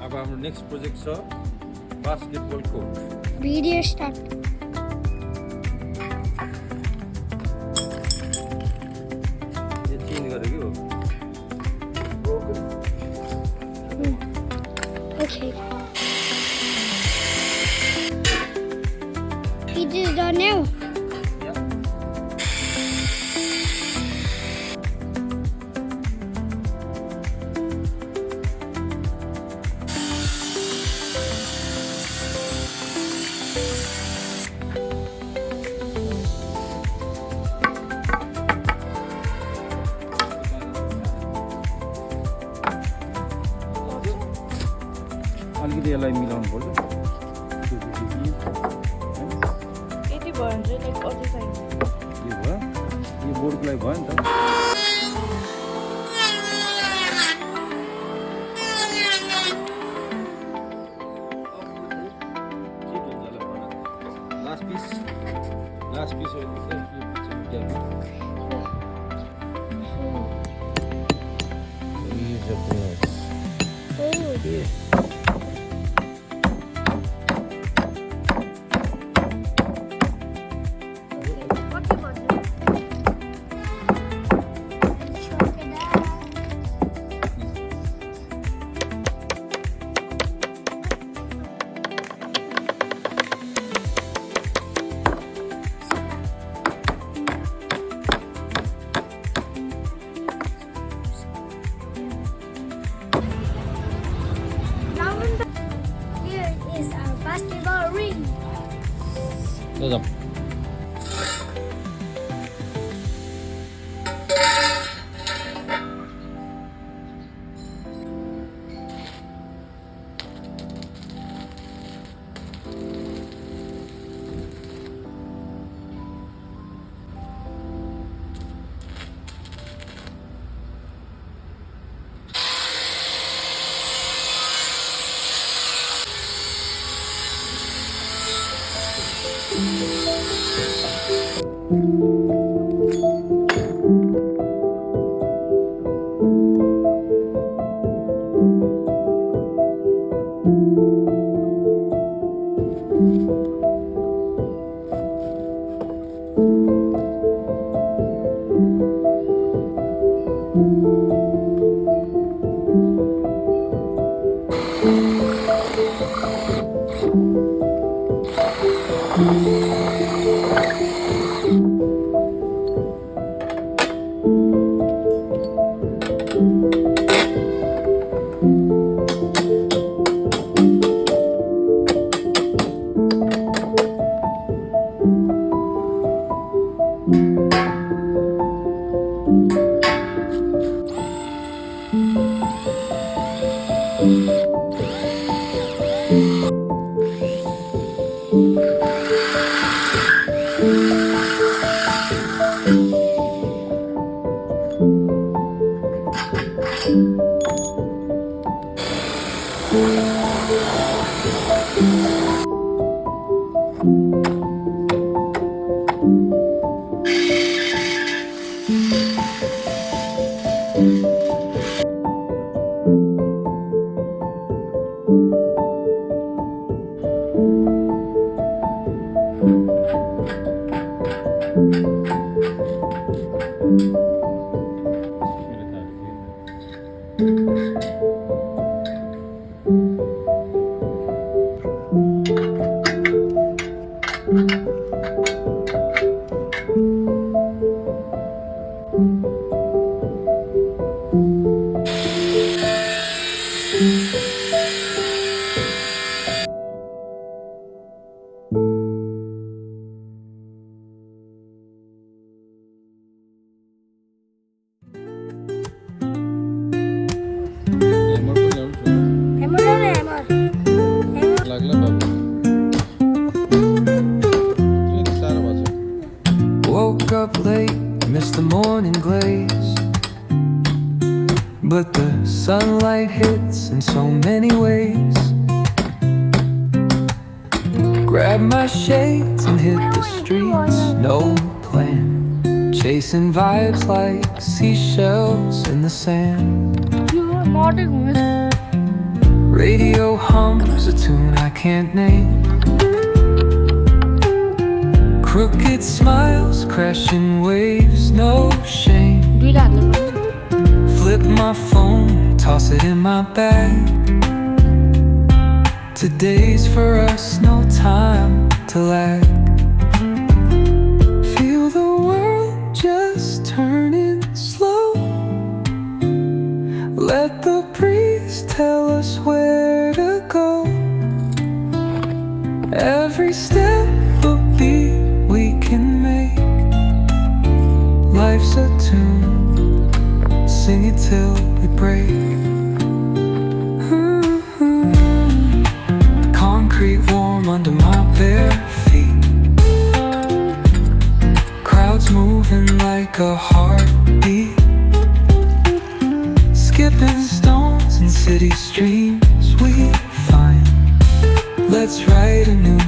अब हाम्रो next project छ बास्केटबल कोर्ट। Video start. यो चेन्ज गरेको हो। Okay. It is done now. Yeah. अलिकति यसलाई मिलाउनु पर्छ। यति भयो भने चाहिँ लाइक अझै चाहिन्छ। यो भयो, यो बोर्डको लागि भयो नि त। लास्ट पिस हो यो कति बज्यो? Here is our basketball ring. जाऊ। Woke up late, missed the morning glaze, but the sunlight hits in so many ways. Grabbed my shades and hit the streets, no plan, chasing vibes like seashells in the sand. Radio hums a tune I can't name. Crooked smiles, crashing waves, no shame. Flip my phone, toss it in my bag. Today's for us, no time to lag. Feel the world just turning slow. Let the breeze tell us where to go. Every step a beat we can make. Life's a tune, sing it till we break. Concrete warm under my bare feet. Crowds moving like a heartbeat. Skipping stones in city streams we find. Let's write a new